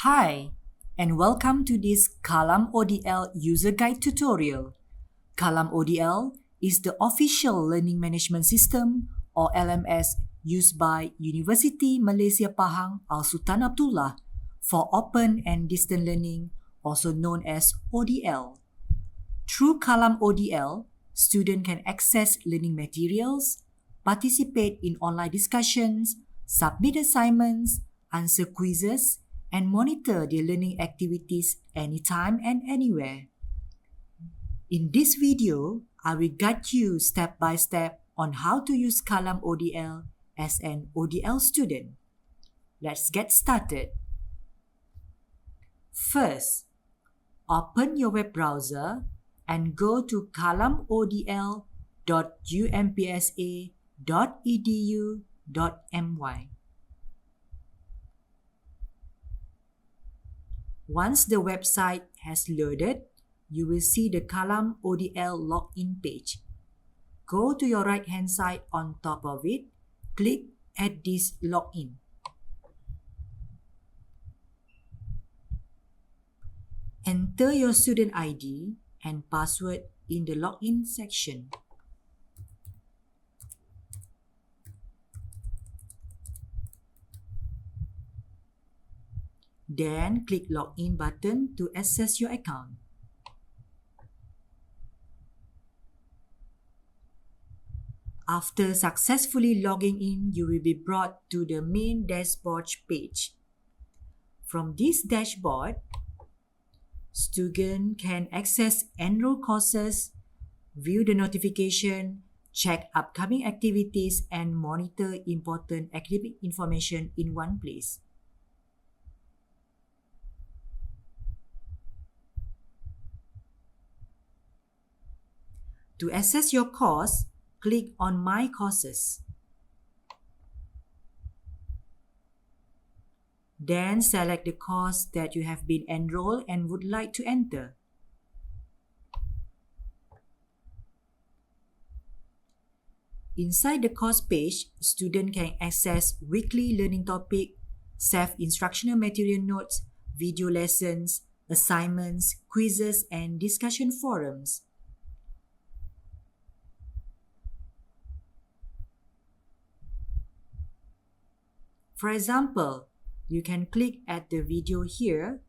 Hi, and welcome to this KalamODL user guide tutorial. KalamODL is the official learning management system or LMS used by University Malaysia Pahang Al Sultan Abdullah for open and distant learning, also known as ODL. Through KalamODL, students can access learning materials, participate in online discussions, submit assignments, answer quizzes, and monitor their learning activities anytime and anywhere. In this video, I will guide you step by step on how to use KalamODL as an ODL student. Let's get started. First, open your web browser and go to kalamodl.umpsa.edu.my. Once the website has loaded, you will see the KalamODL login page. Go to your right-hand side on top of it, click Add this login. Enter your student ID and password in the login section. Then click Login button to access your account. After successfully logging in, you will be brought to the main dashboard page. From this dashboard, students can access enroll courses, view the notification, check upcoming activities, and monitor important academic information in one place. To access your course, click on My Courses. Then select the course that you have been enrolled and would like to enter. Inside the course page, students can access weekly learning topic, self-instructional material notes, video lessons, assignments, quizzes, and discussion forums. For example, you can click at the video here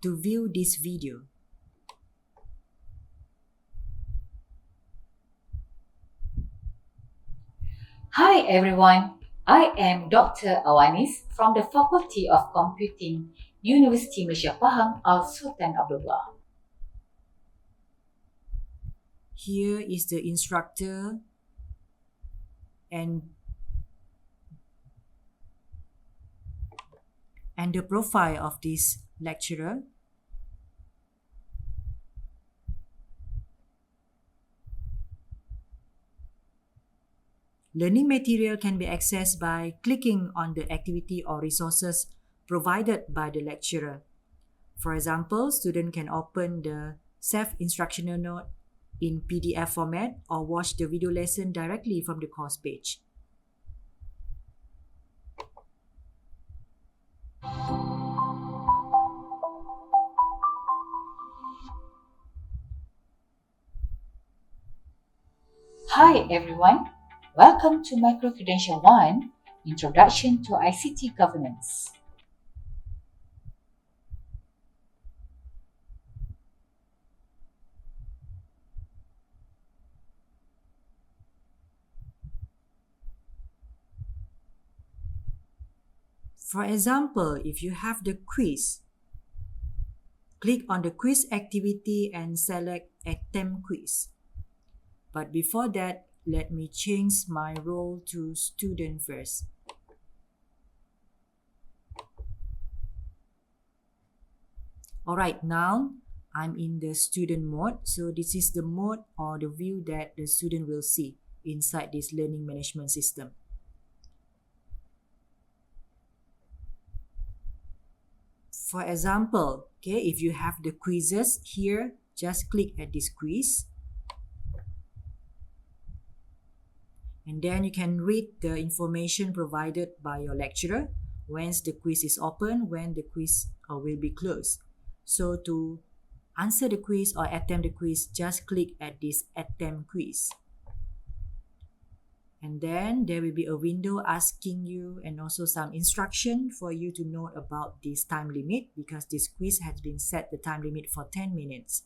to view this video. Hi everyone, I am Dr. Awanis from the Faculty of Computing, University Malaysia Pahang Al Sultan Abdullah. Here is the instructor and the profile of this lecturer. Learning material can be accessed by clicking on the activity or resources provided by the lecturer. For example, students can open the self-instructional note in PDF format or watch the video lesson directly from the course page. Hi everyone, welcome to Micro-Credential 1, Introduction to ICT Governance. For example, if you have the quiz, click on the quiz activity and select Attempt Quiz. But before that, let me change my role to student first. Alright, now I'm in the student mode. So this is the mode or the view that the student will see inside this learning management system. For example, if you have the quizzes here, just click at this quiz. And then you can read the information provided by your lecturer once the quiz is open, when the quiz will be closed. So to answer the quiz or attempt the quiz, just click at this attempt quiz. And then there will be a window asking you and also some instruction for you to note about this time limit, because this quiz has been set the time limit for 10 minutes.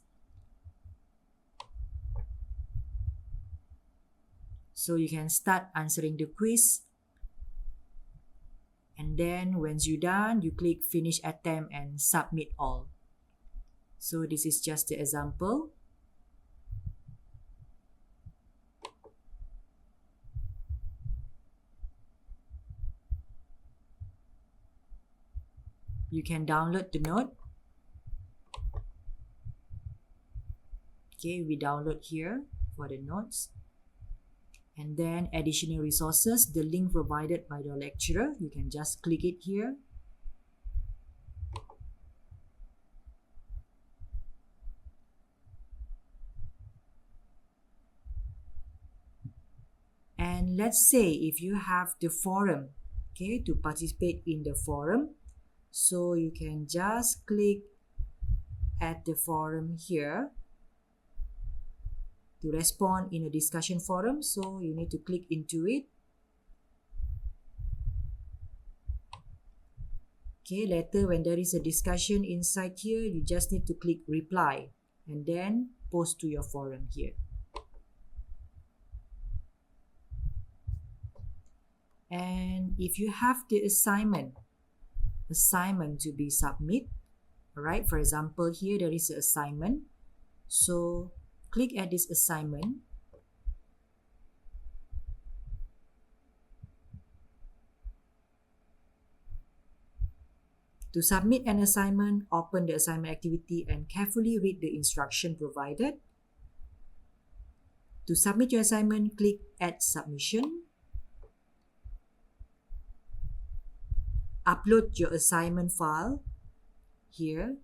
So you can start answering the quiz. And then once you're done, you click finish attempt and submit all. So this is just the example. You can download the note. Okay, we download here for the notes. And then additional resources, the link provided by the lecturer, you can just click it here. And let's say if you have the forum, okay, to participate in the forum, so you can just click at the forum here to respond in a discussion forum. So you need to click into it. Okay, later when there is a discussion inside here, you just need to click reply and then post to your forum here. And if you have the assignment to be submit, right? For example, here there is an assignment. So click at this assignment. To submit an assignment, open the assignment activity and carefully read the instruction provided. To submit your assignment, click Add Submission. Upload your assignment file here.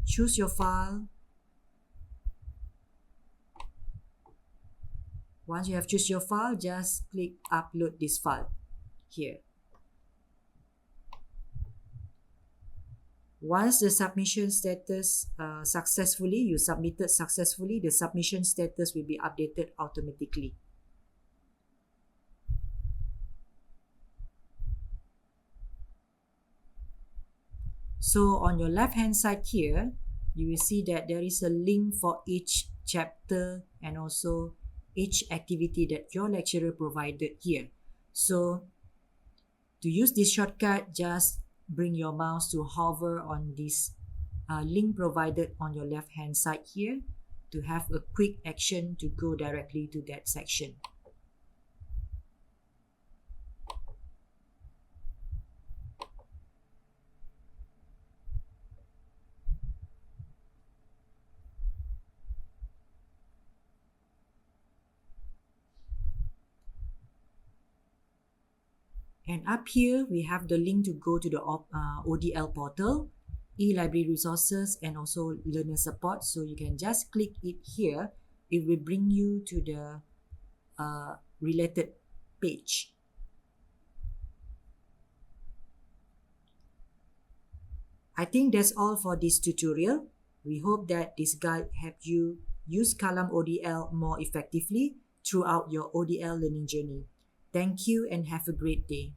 Choose your file. Once you have choose your file, just click Upload this file here. Once the submission status you submitted successfully, the submission status will be updated automatically. So on your left hand side here, you will see that there is a link for each chapter and also each activity that your lecturer provided here. So to use this shortcut, just bring your mouse to hover on this link provided on your left hand side here to have a quick action to go directly to that section. And up here, we have the link to go to the ODL portal, e-library resources, and also learner support. So you can just click it here. It will bring you to the related page. I think that's all for this tutorial. We hope that this guide helped you use KalamODL more effectively throughout your ODL learning journey. Thank you and have a great day.